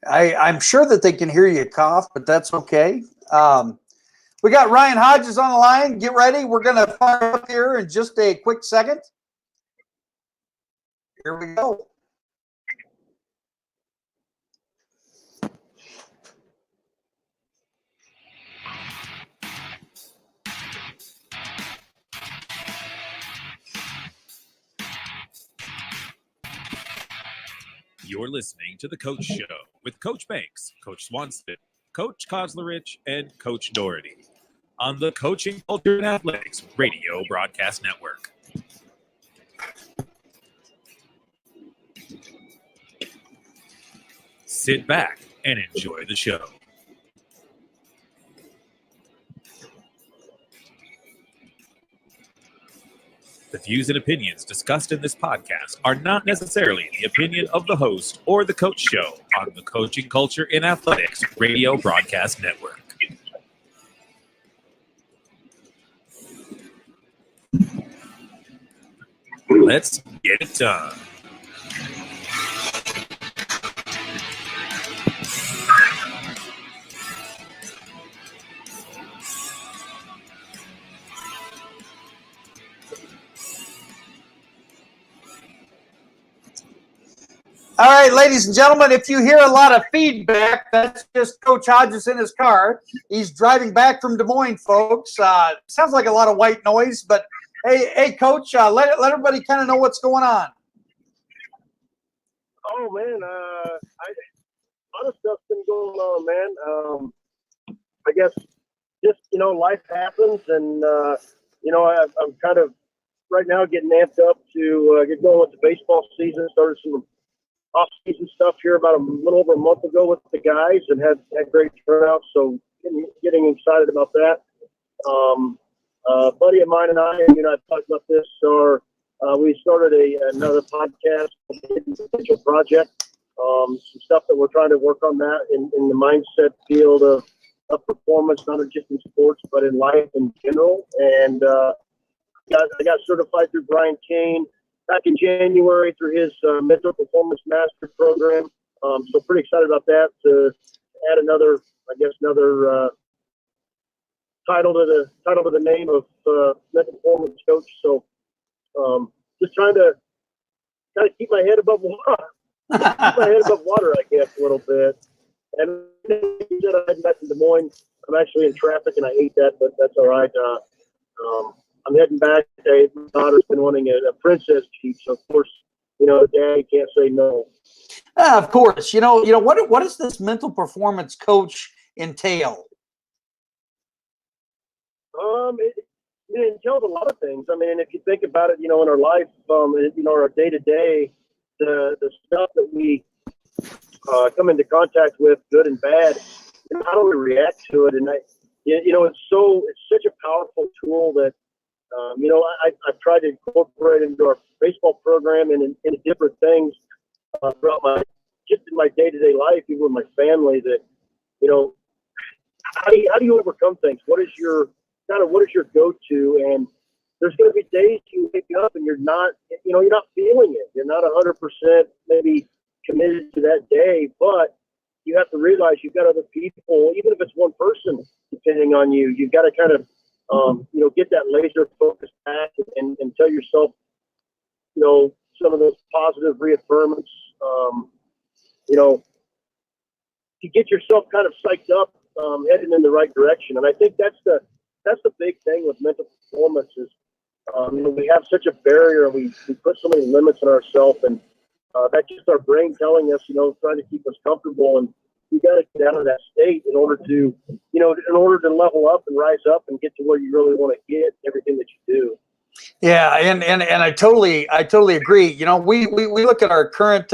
I'm sure that they can hear you cough, but that's okay. We got Ryan Hodges on the line. Get ready. We're going to fire up here in just a quick second. Here we go. You're listening to The Coach Show with Coach Banks, Coach Swanson, Coach Koslerich, and Coach Doherty on the Coaching Culture and Athletics Radio Broadcast Network. Sit back and enjoy the show. The views and opinions discussed in this podcast are not necessarily the opinion of the host or the Coach Show on the Coaching Culture in Athletics Radio Broadcast Network. Let's get it done. All right, ladies and gentlemen, if you hear a lot of feedback, that's just Coach Hodges in his car. He's driving back from Des Moines, folks. Sounds like a lot of white noise, but hey, Coach, let everybody kind of know what's going on. Oh, man, a lot of stuff's been going on, man. I guess just, life happens, and, I'm kind of right now getting amped up to get going with the baseball season. Started some off-season stuff here about a little over a month ago with the guys and had great turnout, so getting excited about that. A buddy of mine and I, I've talked about this, we started another podcast, Potential Project, some stuff that we're trying to work on that in the mindset field of performance, not just in sports, but in life in general. And I got certified through Brian Kane back in January through his Mental Performance Master Program. So pretty excited about that, to add another title to the name of Mental Performance Coach. So just trying to kind of keep my head above water. I guess, a little bit. And I'm back in Des Moines. I'm actually in traffic, and I hate that, but that's all right. I'm heading back. My daughter's been wanting a princess Jeep, so of course, Daddy can't say no. Of course, what does this mental performance coach entail? It entails a lot of things. I mean, if you think about it, in our life, our day to day, the stuff that we come into contact with, good and bad, how do we react to it? And it's such a powerful tool that. I've tried to incorporate into our baseball program and in different things throughout in my day-to-day life, even with my family. That how do you overcome things? What is your go-to? And there's going to be days you wake up and you're not feeling it. You're not 100% maybe committed to that day, but you have to realize you've got other people, even if it's one person depending on you. You've got to kind of get that laser focus back and tell yourself, some of those positive reaffirmance, to get yourself kind of psyched up, heading in the right direction. And I think that's the big thing with mental performance is, we have such a barrier, and we put so many limits on ourselves, and that's just our brain telling us, trying to keep us comfortable. And you got to get out of that state in order to level up and rise up and get to where you really want to get everything that you do. Yeah, and I totally agree. We look at our current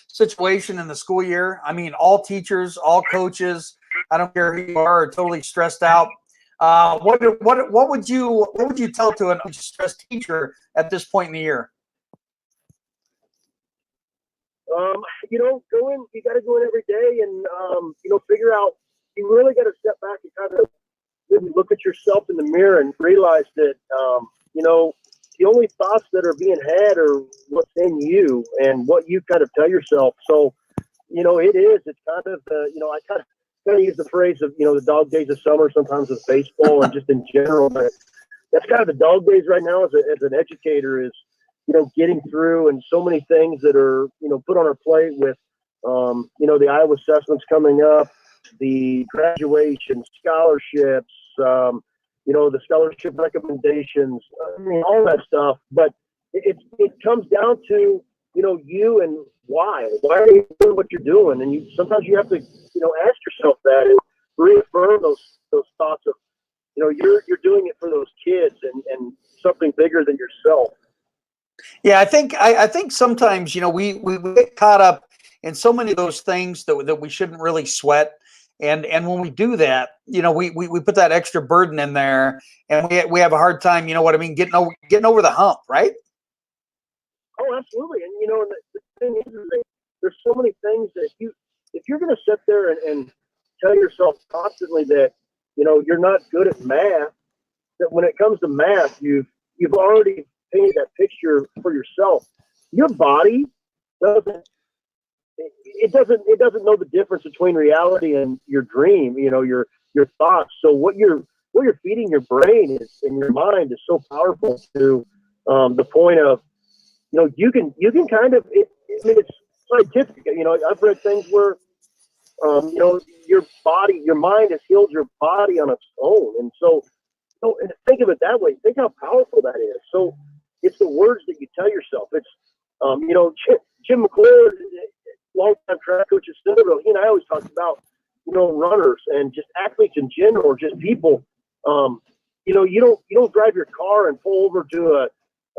situation in the school year. I mean, all teachers, all coaches, I don't care who you are totally stressed out. What would you tell to an stressed teacher at this point in the year? Go in. You got to go in every day and figure out. You really got to step back and kind of maybe look at yourself in the mirror and realize that the only thoughts that are being had are what's in you and what you kind of tell yourself. So, it's kind of I kind of use the phrase of, the dog days of summer sometimes with baseball and just in general, but that's kind of the dog days right now as an educator is, getting through and so many things that are, put on our plate with, the Iowa assessments coming up, the graduation scholarships, the scholarship recommendations, all that stuff. But it comes down to, you and why are you doing what you're doing? And sometimes you have to, ask yourself that and reaffirm those thoughts of, you're doing it for those kids and something bigger than yourself. Yeah, I think sometimes, we get caught up in so many of those things that we shouldn't really sweat. And when we do that, we put that extra burden in there, and we have a hard time, getting over the hump, right? Oh, absolutely. And the thing is that there's so many things that if you're going to sit there and tell yourself constantly that you're not good at math, that when it comes to math, you've already painted that picture for yourself. Your body doesn't know the difference between reality and your dream, your thoughts. So what you're feeding your brain and your mind is so powerful to the point of, you can kind of, it's scientific. I've read things where, your mind has healed your body on its own. And so and think of it that way. Think how powerful that is. So it's the words that you tell yourself. It's, Jim McClure, longtime track coach at Centerville, he and I always talked about, runners and just athletes in general, or just people. You don't drive your car and pull over to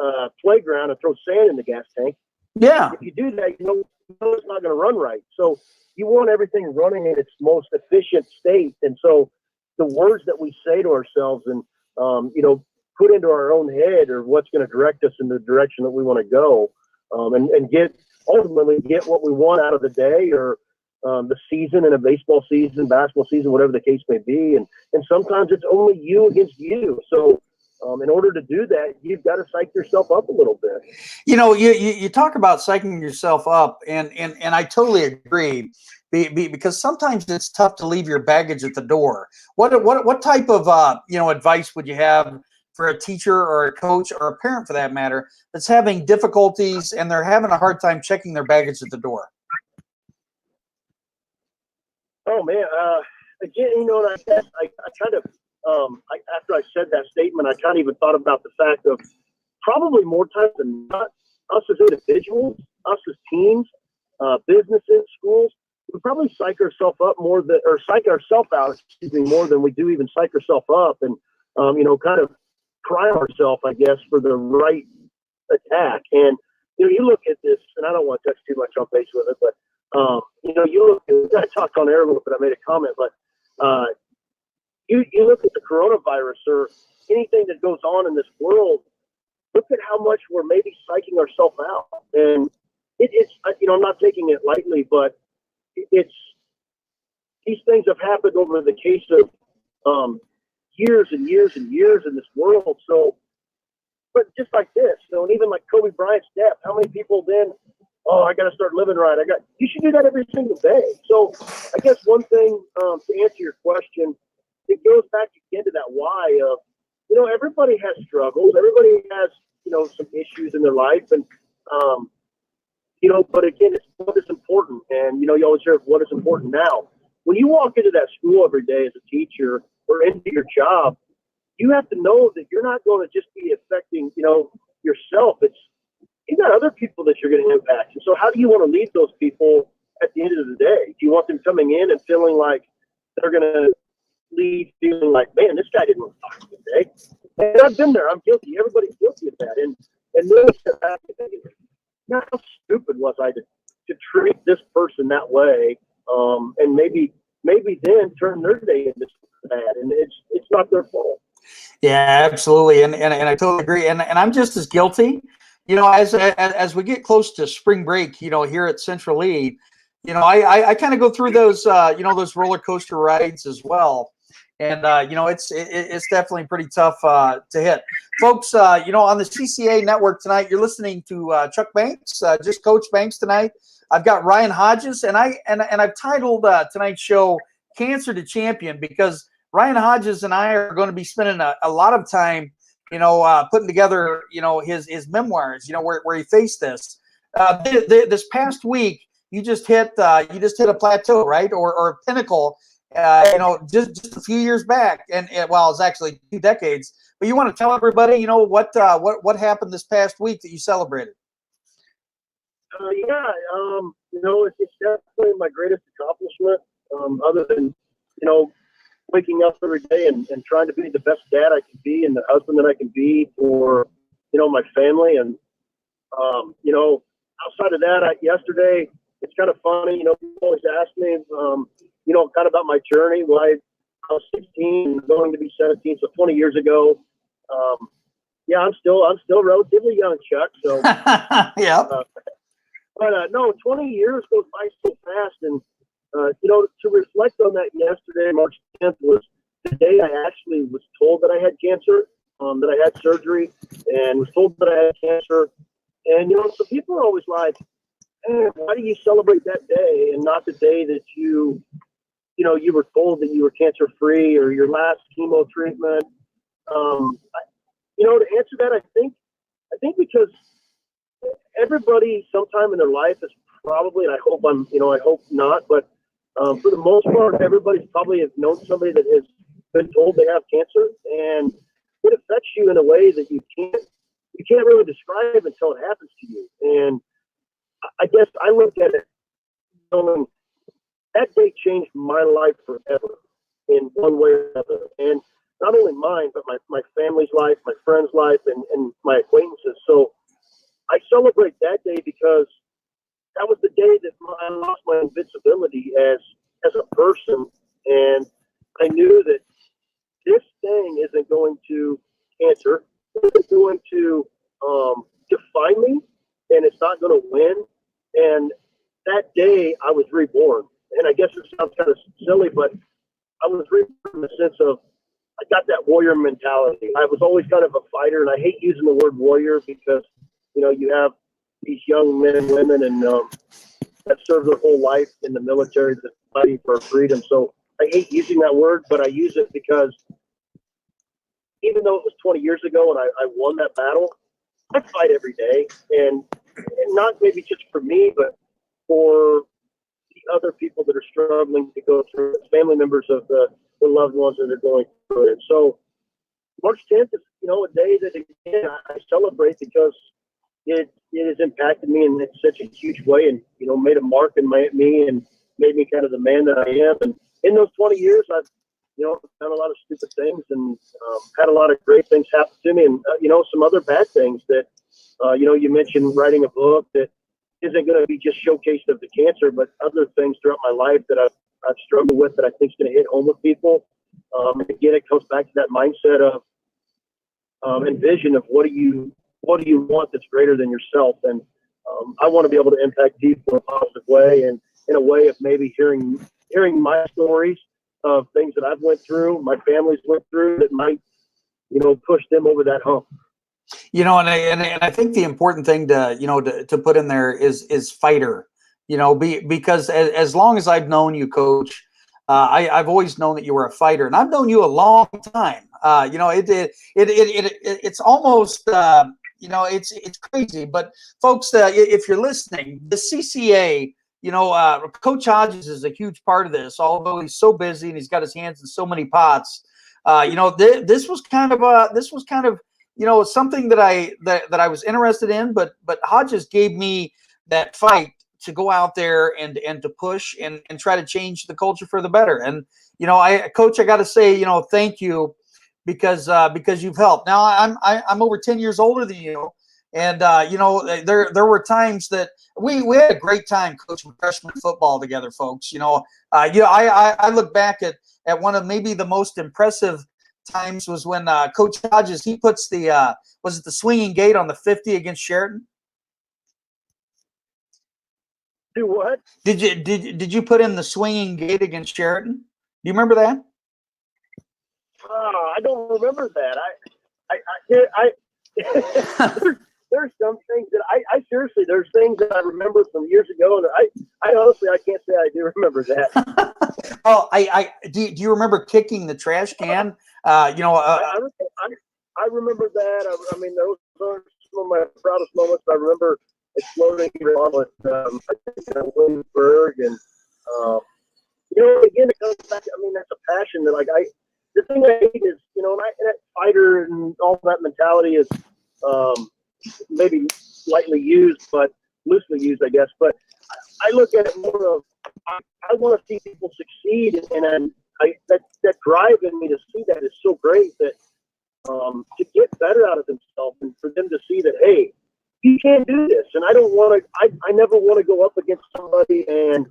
a playground and throw sand in the gas tank. Yeah. If you do that, it's not going to run right. So you want everything running in its most efficient state. And so the words that we say to ourselves and, put into our own head are what's going to direct us in the direction that we want to go, and ultimately get what we want out of the day or the season, in a baseball season, basketball season, whatever the case may be. And sometimes it's only you against you. So in order to do that, you've got to psych yourself up a little bit. You talk about psyching yourself up, and I totally agree, because sometimes it's tough to leave your baggage at the door. What type of advice would you have for a teacher or a coach or a parent, for that matter, that's having difficulties and they're having a hard time checking their baggage at the door? Oh man, again, I guess I kind of, after I said that statement, I kind of even thought about the fact of probably more times than not, us as individuals, us as teams, businesses, schools, we probably psych ourselves out, more than we do even psych ourselves up, and kind of prime ourselves, I guess, for the right attack. And you look at this, and I don't want to touch too much on base with it, but you look at, I talked on air a little bit, I made a comment, but you look at the coronavirus or anything that goes on in this world, look at how much we're maybe psyching ourselves out. And it's I'm not taking it lightly, but these things have happened over the case of years and years and years in this world. So, but just like this, and even like Kobe Bryant's death, how many people then, I got to start living right. You should do that every single day. So I guess one thing, to answer your question, it goes back again to that why of, everybody has struggles. Everybody has, some issues in their life. And, but again, it's what is important. And, you always hear what is important now. When you walk into that school every day as a teacher or into your job, you have to know that you're not going to just be affecting, yourself. You got other people that you're going to impact. And so how do you want to lead those people at the end of the day? Do you want them coming in and feeling like they're going to leave feeling like, man, this guy didn't want to talk to me today? And I've been there. I'm guilty. Everybody's guilty of that. And then how stupid was I to treat this person that way? And maybe then turn their day into bad. And it's not their fault. Yeah, absolutely. And I totally agree. And I'm just as guilty. As we get close to spring break, here at Central Lee, I kind of go through those, those roller coaster rides as well. And it's definitely pretty tough to hit, folks. On the CCA network tonight, you're listening to Chuck Banks, just Coach Banks tonight. I've got Ryan Hodges, and I've titled tonight's show "Cancer to Champion" because Ryan Hodges and I are going to be spending a lot of time, putting together, his memoirs, where he faced this. This past week, you just hit a plateau, right, or a pinnacle. Just a few years back, and it's actually 2 decades. But you want to tell everybody, what happened this past week that you celebrated? It's definitely my greatest accomplishment, other than, waking up every day and trying to be the best dad I can be and the husband that I can be for, my family. And, outside of that, yesterday, it's kind of funny, people always ask me, kind of about my journey. Well, I was 16, going to be 17, so 20 years ago. I'm still relatively young, Chuck. So, yeah. But 20 years goes by so fast. And, to reflect on that yesterday, March 10th, was the day I actually was told that I had cancer, that I had surgery, and was told that I had cancer. And, so people are always like, hey, why do you celebrate that day and not the day that you were told that you were cancer free or your last chemo treatment? To answer that, I think because everybody sometime in their life is probably, and I hope not, but for the most part, everybody's probably has known somebody that has been told they have cancer, and it affects you in a way that you can't really describe until it happens to you. And I guess I look at it knowing that day changed my life forever in one way or another. And not only mine, but my family's life, my friends' life, and my acquaintances. So I celebrate that day because that was the day that I lost my invincibility as a person. And I knew that this thing isn't going to cancer, it's going to define me, and it's not going to win. And that day I was reborn. And I guess it sounds kind of silly, but I was reborn in the sense of I got that warrior mentality. I was always kind of a fighter, and I hate using the word warrior because, you have these young men and women and that serve their whole life in the military that's fighting for freedom. So I hate using that word, but I use it because even though it was 20 years ago and I won that battle, I fight every day, and not maybe just for me, but for the other people that are struggling to go through it, family members of the loved ones that are going through it. So March 10th is, a day that, again, I celebrate because it has impacted me in such a huge way and, made a mark in me and made me kind of the man that I am. And in those 20 years, I've, done a lot of stupid things and had a lot of great things happen to me and, some other bad things that, you mentioned writing a book that isn't going to be just showcased of the cancer, but other things throughout my life that I've struggled with that I think is going to hit home with people. And again, it comes back to that mindset of and vision of what do you want that's greater than yourself. And I want to be able to impact people in a positive way and in a way of maybe hearing my stories of things that I've went through, my family's went through that might, push them over that hump. And I think the important thing to put in there is fighter, because as long as I've known you, Coach, I've always known that you were a fighter, and I've known you a long time. It's almost it's crazy, but folks, if you're listening, the CCA, Coach Hodges is a huge part of this. Although he's so busy and he's got his hands in so many pots, this was kind of something that I was interested in, but Hodges gave me that fight to go out there and to push and try to change the culture for the better. And Coach, I got to say, thank you because you've helped. Now I'm over 10 years older than you, and there were times that we had a great time coaching freshman football together, folks. I look back at one of maybe the most impressive times was when Coach Hodges, he puts the was it the swinging gate on the 50 against Sheridan? Do what? Did you put in the swinging gate against Sheridan? Do you remember that? I don't remember that. There's some things that I seriously, there's things that I remember from years ago, and I honestly, I can't say I do remember that. Oh, do you remember kicking the trash can? I remember that. I mean, those are some of my proudest moments. I remember exploding on with Williamsburg, and again, it comes back. I mean, that's a passion that the thing I hate is, and that fighter and all that mentality is maybe lightly used, but loosely used, I guess. But I look at it more of I want to see people succeed, and that drive in me to see that is so great that to get better out of themselves and for them to see that, hey, you can do this. And I don't want to. I never want to go up against somebody and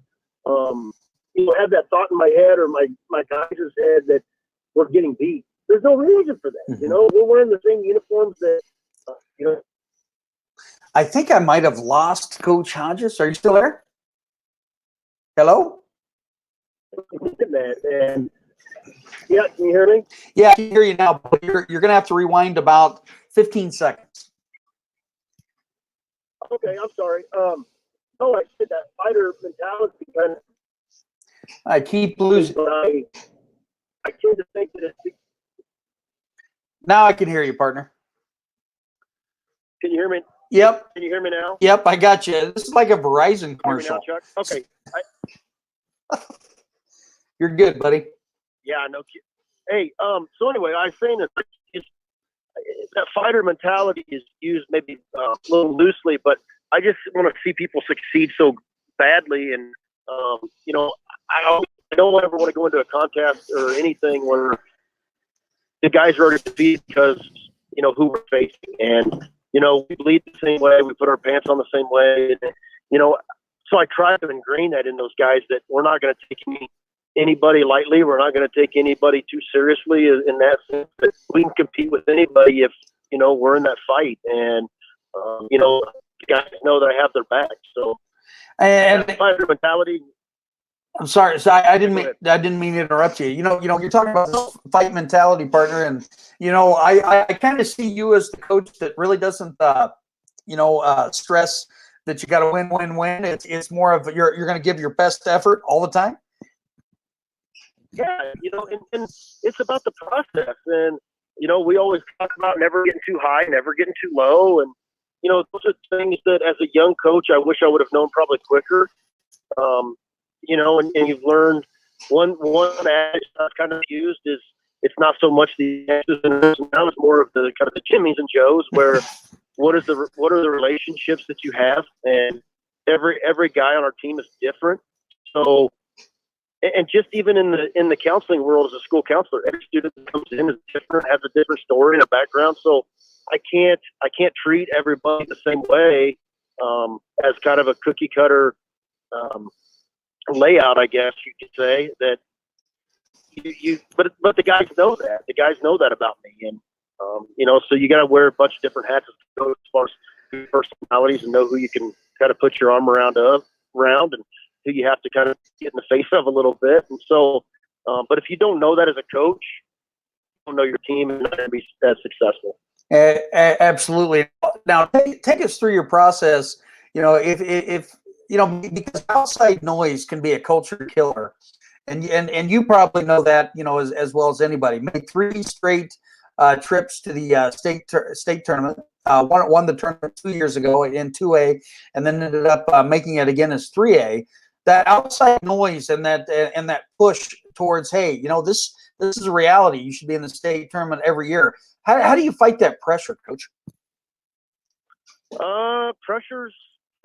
have that thought in my head or my guys' head that we're getting beat. There's no reason for that. We're wearing the same uniforms that I think I might have lost Coach Hodges. Are you still there? Hello? And yeah, can you hear me? Yeah, I can hear you now, but you're going to have to rewind about 15 seconds. Okay, I'm sorry. No, I said that fighter mentality kind of. I keep losing. I tend to think that it's. Now I can hear you, partner. Can you hear me? Yep. Can you hear me now? Yep, I got you. This is like a Verizon commercial. Hear me now, Chuck? Okay. You're good, buddy. Yeah, no kidding. Hey, so anyway, I was saying that fighter mentality is used maybe a little loosely, but I just want to see people succeed so badly. And, I don't ever want to go into a contest or anything where the guys are already defeated because, who we're facing. And, we bleed the same way. We put our pants on the same way. And, so I try to ingrain that in those guys that we're not going to take anybody lightly. We're not going to take anybody too seriously in that sense. That we can compete with anybody if, we're in that fight. And, the guys know that I have their back. So, and fighter mentality. I'm sorry. So I didn't mean to interrupt you. You're talking about this fight mentality, partner, and I kind of see you as the coach that really doesn't stress that you got to win. It's more of you're going to give your best effort all the time. Yeah, and it's about the process, and we always talk about never getting too high, never getting too low, and those are things that as a young coach I wish I would have known probably quicker. And you've learned one adage that's kind of used is it's not so much the X's and O's now, it's more of the kind of the Jimmys and Joes where what are the relationships that you have, and every guy on our team is different. So, and just even in the counseling world as a school counselor, every student that comes in is different, has a different story and a background. So I can't treat everybody the same way as kind of a cookie cutter layout, I guess you could say that but the guys know that. The guys know that about me. And, so you got to wear a bunch of different hats as far as personalities and know who you can kind of put your arm around and who you have to kind of get in the face of a little bit. And so, but if you don't know that as a coach, you don't know your team and not going to be as successful. Absolutely. Now, take us through your process. If because outside noise can be a culture killer, and you probably know that as well as anybody. Made 3 straight trips to the state tournament. Won the tournament 2 years ago in 2A, and then ended up making it again as 3A. That outside noise and that push towards, hey, this is a reality. You should be in the state tournament every year. How do you fight that pressure, Coach?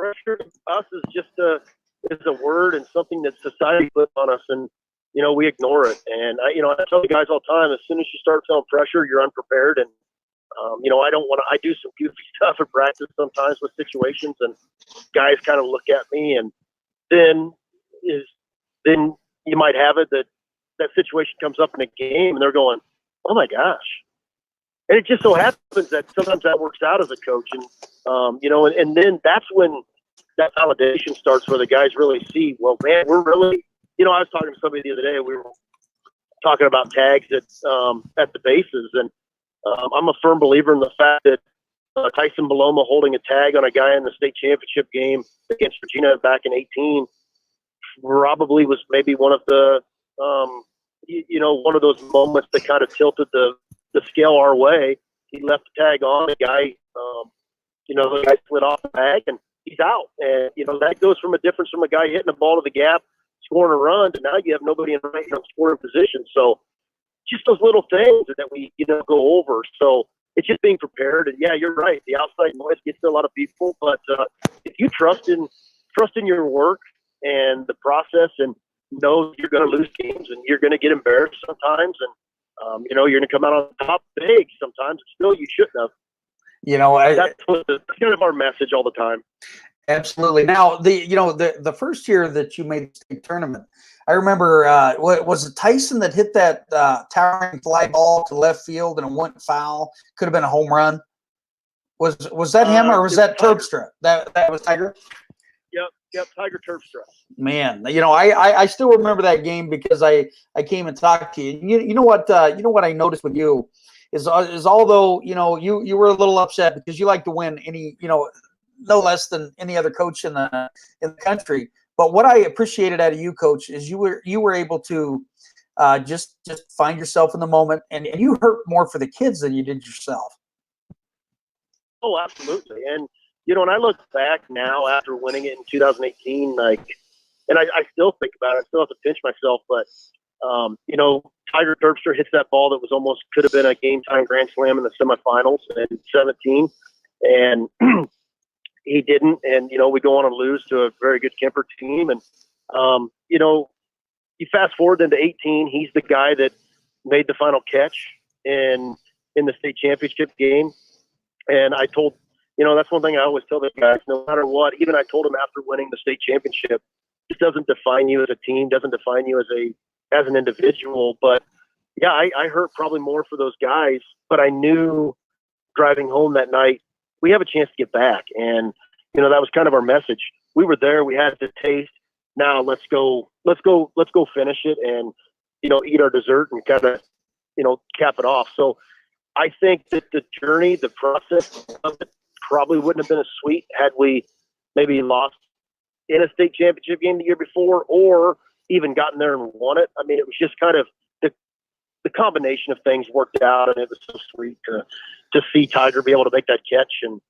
Pressure to us is just a word and something that society puts on us, and we ignore it. And I tell the guys all the time, as soon as you start feeling pressure, you're unprepared. And I do some goofy stuff in practice sometimes with situations, and guys kind of look at me, and then you might have it that situation comes up in a game, and they're going, "Oh my gosh." And it just so happens that sometimes that works out as a coach. And, and then that's when that validation starts where the guys really see, well, man, we're really, I was talking to somebody the other day. talking about tags at the bases. And I'm a firm believer in the fact that Tyson Beloma holding a tag on a guy in the state championship game against Regina back in 18 probably was maybe one of the, one of those moments that kind of tilted the scale our way. He left the tag on, the guy slid off the bag and he's out. And, that goes from a difference from a guy hitting a ball to the gap, scoring a run, to now you have nobody in scoring position. So just those little things that we, go over. So it's just being prepared. And yeah, you're right. The outside noise gets to a lot of people, but if you trust in your work and the process and know you're going to lose games and you're going to get embarrassed sometimes, and you're going to come out on top big sometimes, still you shouldn't have. That's kind of our message all the time. Absolutely. Now, the first year that you made the state tournament, I remember, was it Tyson that hit that towering fly ball to left field and it went foul? Could have been a home run. Was that him, or was that Terpstra? That was Tiger? Yep, Tiger Terpstra. Man, I still remember that game because I came and talked to you. You know what I noticed with you is although you were a little upset because you like to win no less than any other coach in the country. But what I appreciated out of you, Coach, is you were able to just find yourself in the moment, and you hurt more for the kids than you did yourself. Oh, absolutely. And when I look back now after winning it in 2018, and I still think about it, I still have to pinch myself, but Tiger Terpstra hits that ball that was almost could have been a game-time grand slam in the semifinals in 17, and he didn't. And we go on and lose to a very good Kemper team. And you fast forward into 18, he's the guy that made the final catch in the state championship game. And I told, that's one thing I always tell the guys, no matter what, even I told him after winning the state championship, it doesn't define you as a team, doesn't define you as an individual. But yeah, I hurt probably more for those guys, but I knew driving home that night, we have a chance to get back. And, that was kind of our message. We were there, we had the taste. Now let's go finish it and, eat our dessert and kind of, cap it off. So I think that the journey, the process of it probably wouldn't have been as sweet had we maybe lost in a state championship game the year before, or even gotten there and won it. I mean, it was just kind of the combination of things worked out, and it was so sweet to see Tiger be able to make that catch. And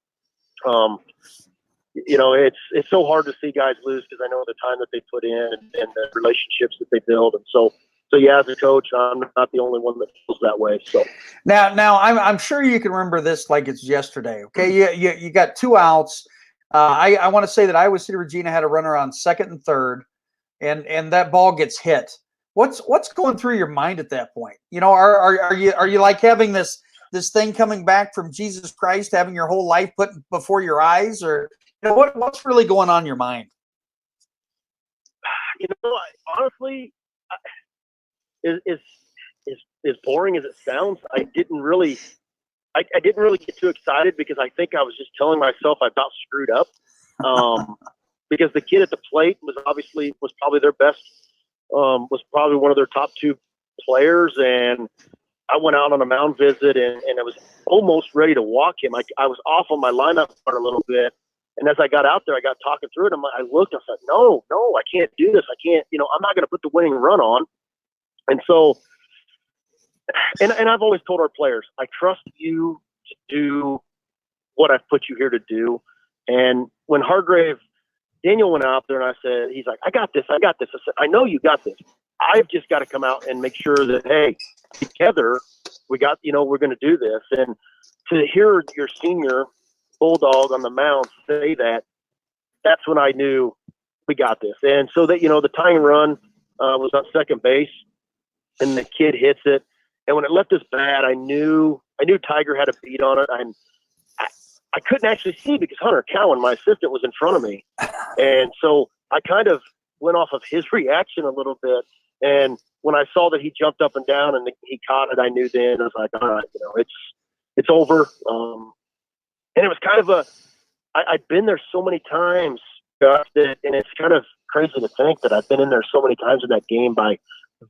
it's so hard to see guys lose because I know the time that they put in and the relationships that they build. And so yeah, as a coach, I'm not the only one that feels that way. So now I'm sure you can remember this like it's yesterday. Okay, you got 2 outs. I want to say that Iowa City Regina had a runner on second and third, and that ball gets hit. What's going through your mind at that point? Are you like having this thing coming back from Jesus Christ, having your whole life put before your eyes, or what's really going on in your mind? Honestly, as boring as it sounds, I didn't really get too excited because I think I was just telling myself I about screwed up. Because the kid at the plate was probably their best, was probably one of their top 2 players. And I went out on a mound visit and I was almost ready to walk him. I was off on my lineup part a little bit. And as I got out there, I got talking through it. I looked, I said, no, I can't do this. I can't, I'm not going to put the winning run on. And so, and I've always told our players, I trust you to do what I've put you here to do. And when Daniel went out there and I said, he's like, I got this. I said, I know you got this. I've just got to come out and make sure that, hey, together we got, we're going to do this. And to hear your senior Bulldog on the mound say that's when I knew we got this. And so that, the tying run was on second base and the kid hits it. And when it left his bat, I knew Tiger had a beat on it. I couldn't actually see because Hunter Cowan, my assistant, was in front of me. And so I kind of went off of his reaction a little bit. And when I saw that he jumped up and down and he caught it, I knew then. I was like, all right, it's over. And it was kind of I'd been there so many times, Josh, and it's kind of crazy to think that I've been in there so many times in that game by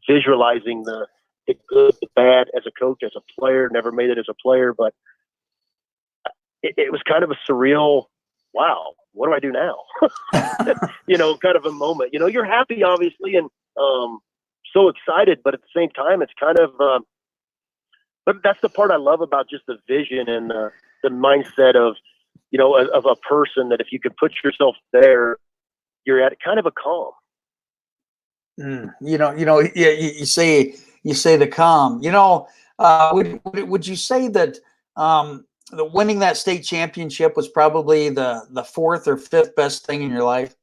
visualizing the the good, the bad as a coach, as a player, never made it as a player, but it was kind of a surreal, wow, what do I do now? Kind of a moment. You're happy, obviously, and so excited, but at the same time, it's kind of but that's the part I love about just the vision and the mindset of a person, that if you could put yourself there, you're at kind of a calm. You say the calm. Would you say that the winning that state championship was probably the fourth or fifth best thing in your life?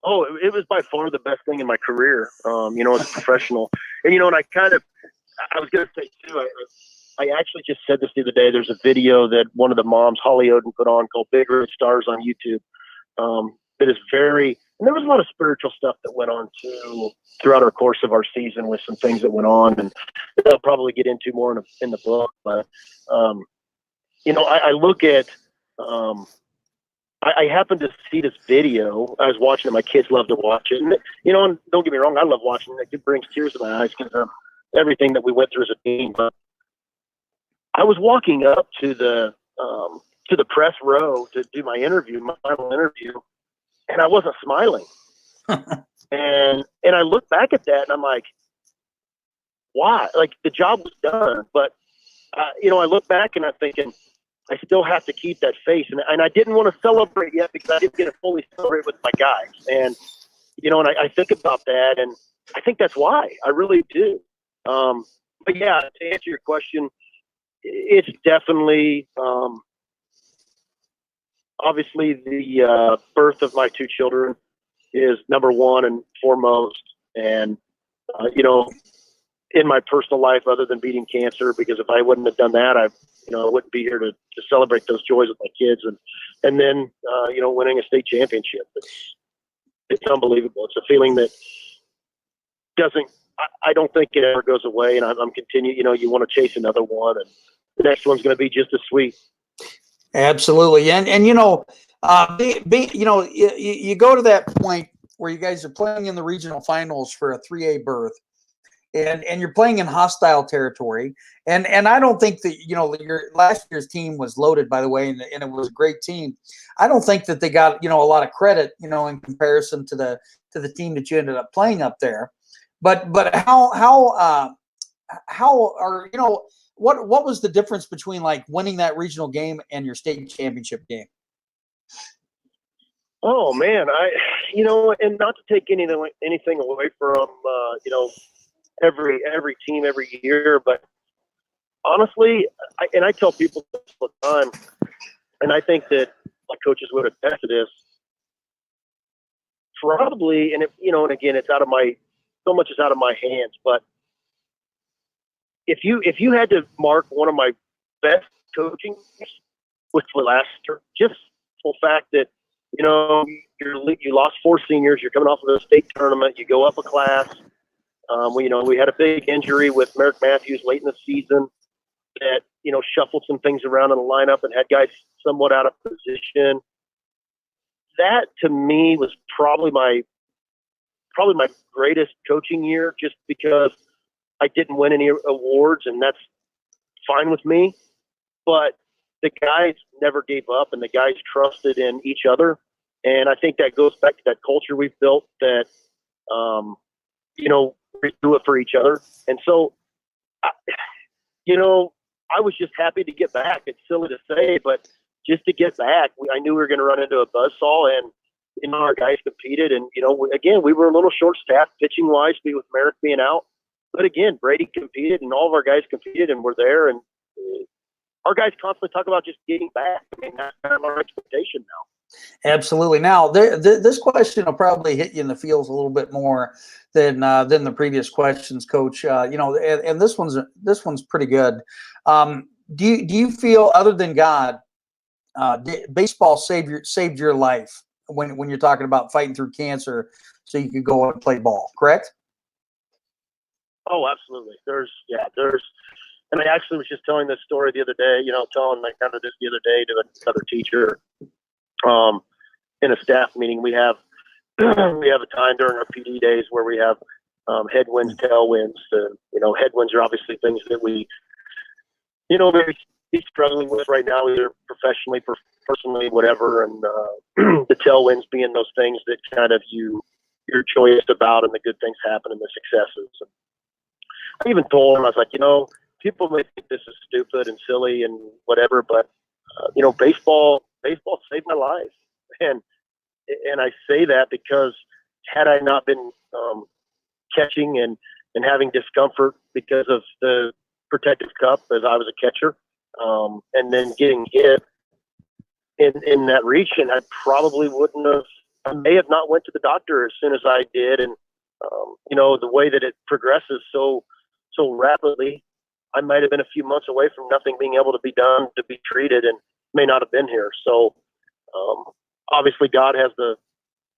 Oh, it was by far the best thing in my career, as a professional. And, and I was going to say, too, I actually just said this the other day. There's a video that one of the moms, Holly Oden, put on called Big Red Stars on YouTube. That is and there was a lot of spiritual stuff that went on, too, throughout our course of our season, with some things that went on. And I'll probably get into more in the book. But, I look at I happened to see this video. I was watching it. My kids love to watch it. And, and don't get me wrong, I love watching it. It brings tears to my eyes because of everything that we went through as a team. But I was walking up to the press row to do my final interview, and I wasn't smiling. and I look back at that, and I'm like, why? Like, the job was done. But, I look back, and I'm thinking, I still have to keep that face. And I didn't want to celebrate yet because I didn't get to fully celebrate with my guys. And, and I think about that, and I think that's why. I really do. But, yeah, to answer your question, it's definitely obviously the birth of my two children is number one and foremost. And, in my personal life, other than beating cancer, because if I wouldn't have done that, I wouldn't be here to celebrate those joys with my kids. And then, winning a state championship. It's unbelievable. It's a feeling that I don't think it ever goes away. And I'm continuing, you want to chase another one, and the next one's going to be just as sweet. Absolutely. And you go to that point where you guys are playing in the regional finals for a 3A berth. And you're playing in hostile territory, and I don't think that your last year's team was loaded, by the way, and it was a great team. I don't think that they got a lot of credit in comparison to the team that you ended up playing up there. But how are what was the difference between like winning that regional game and your state championship game? Oh man, and not to take anything away from every team every year, but honestly, I tell people this all the time, and I think that my coaches would attest to this. Probably, and and again, it's so much is out of my hands. But if you had to mark one of my best coaching, which was last year, just the fact that you lost 4 seniors, you're coming off of a state tournament, you go up a class. We had a big injury with Merrick Matthews late in the season that, shuffled some things around in the lineup and had guys somewhat out of position. That to me was probably my greatest coaching year, just because I didn't win any awards, and that's fine with me. But the guys never gave up, and the guys trusted in each other. And I think that goes back to that culture we've built that, we do it for each other. And so, I was just happy to get back. It's silly to say, but just to get back, I knew we were going to run into a buzzsaw, and our guys competed. And, again, we were a little short-staffed pitching-wise with Merrick being out. But, again, Brady competed, and all of our guys competed, and we're there. And our guys constantly talk about just getting back. I mean, that's kind of our expectation now. Absolutely. Now, this question will probably hit you in the feels a little bit more than the previous questions, Coach. And this one's pretty good. Do you feel, other than God, baseball saved your life when you're talking about fighting through cancer so you could go and play ball? Correct? Oh, absolutely. And I actually was just telling this story the other day. Telling this the other day to another teacher. In a staff meeting, we have a time during our PD days where we have headwinds, tailwinds. Headwinds are obviously things that we, maybe be struggling with right now, either professionally, personally, whatever. And the tailwinds being those things that kind of you're joyous about, and the good things happen, and the successes. And I even told him, I was like, people may think this is stupid and silly and whatever, but baseball saved my life, and I say that because had I not been catching and having discomfort because of the protective cup as I was a catcher, and then getting hit in that region, I probably wouldn't have. I may have not went to the doctor as soon as I did, and the way that it progresses so rapidly, I might have been a few months away from nothing being able to be done to be treated, and may not have been here. So obviously, God has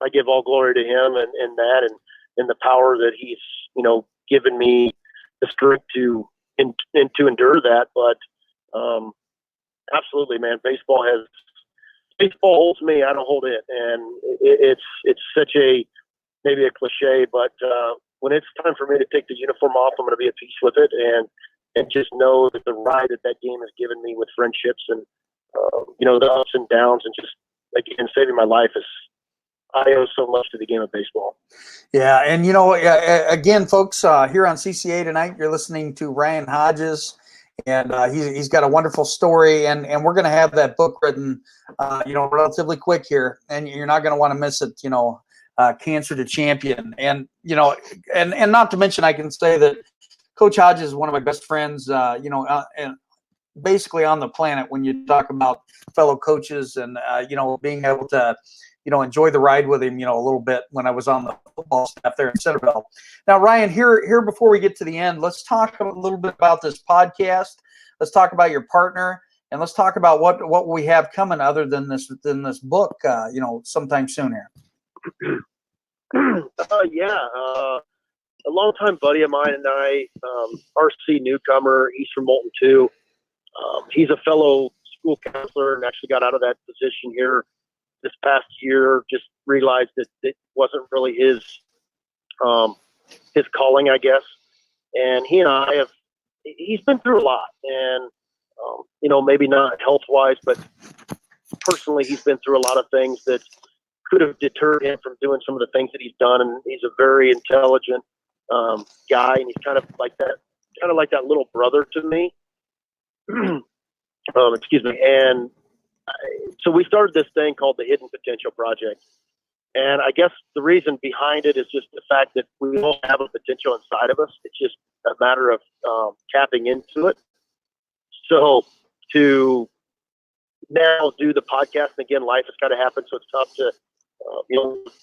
I give all glory to Him and that, and the power that He's given me the strength to endure that. But absolutely, man, baseball holds me. I don't hold it, and it's such maybe a cliche, but when it's time for me to take the uniform off, I'm going to be at peace with it, and just know that the ride that game has given me with friendships and the ups and downs, and just again saving my life I owe so much to the game of baseball. Yeah, and again, folks, here on CCA tonight, you're listening to Ryan Hodges. And he's got a wonderful story, and we're going to have that book written, relatively quick here, and you're not going to want to miss it. Cancer to Champion, and and not to mention, I can say that Coach Hodges is one of my best friends. And basically on the planet when you talk about fellow coaches, and being able to enjoy the ride with him, a little bit when I was on the football staff there in Centerville. Now, Ryan, here before we get to the end, let's talk a little bit about this podcast. Let's talk about your partner, and let's talk about what we have coming other than this book, sometime soon here. A longtime buddy of mine and I, RC newcomer, he's from Moulton too. He's a fellow school counselor and actually got out of that position here this past year. Just realized that it wasn't really his calling, I guess. And he and I he's been through a lot, and maybe not health wise, but personally, he's been through a lot of things that could have deterred him from doing some of the things that he's done. And he's a very intelligent guy, and he's kind of like that little brother to me. Excuse me. And so we started this thing called the Hidden Potential Project. And I guess the reason behind it is just the fact that we all have a potential inside of us. It's just a matter of tapping into it. So to now do the podcast, and again, life has kind of happened, so it's tough to,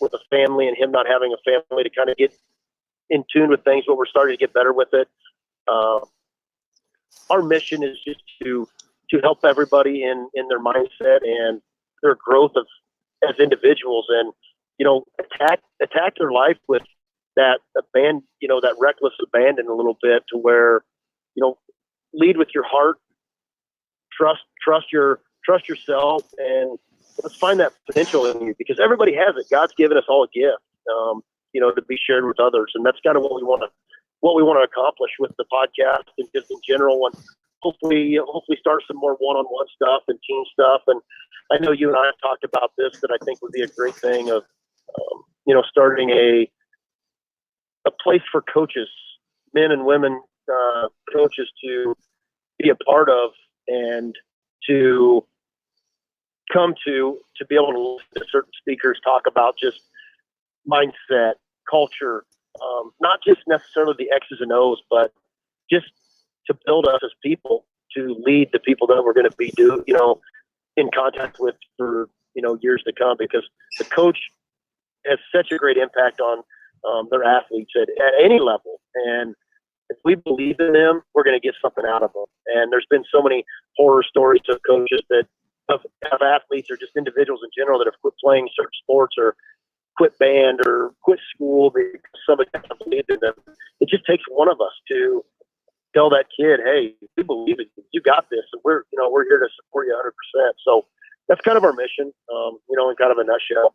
with a family and him not having a family, to kind of get in tune with things, but we're starting to get better with it. Our mission is just to help everybody in their mindset and their growth as individuals, and attack their life with that that reckless abandon a little bit, to where lead with your heart, trust yourself, and let's find that potential in you, because everybody has it. God's given us all a gift, to be shared with others, and that's kind of what we want to accomplish with the podcast and just in general, and hopefully start some more one-on-one stuff and team stuff. And I know you and I have talked about this, that I think would be a great thing of starting a place for coaches, men and women coaches, to be a part of, and to come to be able to listen to certain speakers talk about just mindset, culture, not just necessarily the X's and O's, but just to build us as people, to lead the people that we're going to be in contact with for years to come, because the coach has such a great impact on their athletes at any level. And if we believe in them, we're going to get something out of them. And there's been so many horror stories of coaches that of athletes, or just individuals in general, that have quit playing certain sports, or quit band, or quit school because somebody doesn't believe in them. It just takes one of us to tell that kid, hey, we believe in you. You got this, and we're here to support you 100%. So that's kind of our mission, in kind of a nutshell.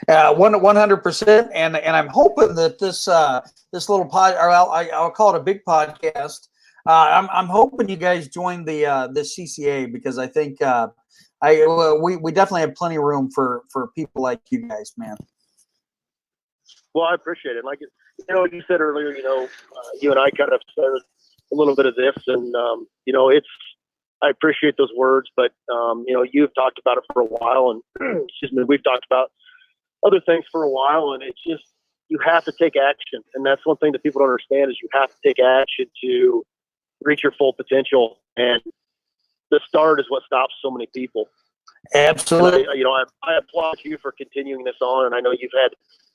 100%. And I'm hoping that this little pod, or I'll call it a big podcast. I'm hoping you guys join the CCA, because I think we definitely have plenty of room for people like you guys, man. Well, I appreciate it. Like you said earlier, you and I kind of said a little bit of this, and I appreciate those words, but you've talked about it for a while, and excuse me, we've talked about other things for a while, and it's just, you have to take action. And that's one thing that people don't understand, is you have to take action to reach your full potential. And the start is what stops so many people. Absolutely. I applaud you for continuing this on, and I know you've had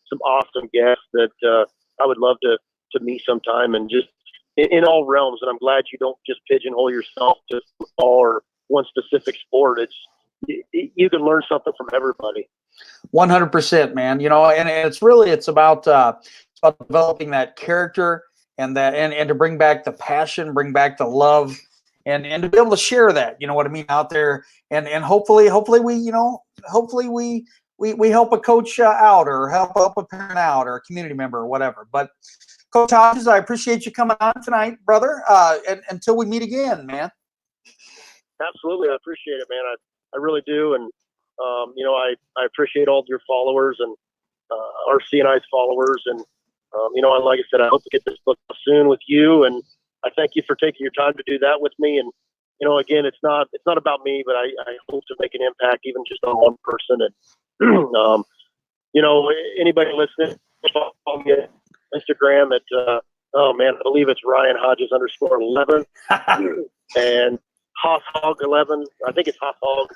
some awesome guests that I would love to meet sometime, and just in all realms. And I'm glad you don't just pigeonhole yourself to football or one specific sport. You can learn something from everybody. 100%, man. And it's about developing that character, and to bring back the passion, bring back the love, and to be able to share that, you know what I mean, out there, and hopefully we help a coach out, or help a parent out, or a community member, or whatever. But Coach Hodges, I appreciate you coming on tonight, brother. And until we meet again, man. Absolutely, I appreciate it, man. I really do, and I appreciate all of your followers, and our CNI's followers, and like I said, I hope to get this book soon with you, and I thank you for taking your time to do that with me. And again, it's not about me, but I hope to make an impact, even just on one person. And anybody listening, follow me at Instagram at I believe it's Ryan Hodges _11 and HossHog11. I think it's HossHog.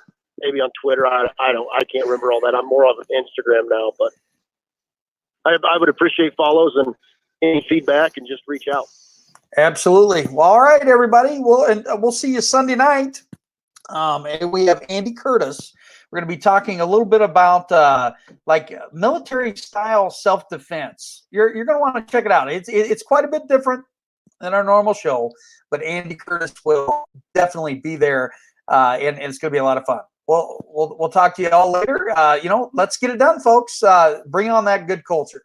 Maybe on Twitter. I can't remember all that. I'm more of an Instagram now, but I would appreciate follows and any feedback, and just reach out. Absolutely. Well, all right, everybody. We'll see you Sunday night. And we have Andy Curtis. We're going to be talking a little bit about military style self-defense. You're going to want to check it out. It's quite a bit different than our normal show, but Andy Curtis will definitely be there, and it's going to be a lot of fun. Well, we'll talk to you all later. Let's get it done, folks. Bring on that good culture.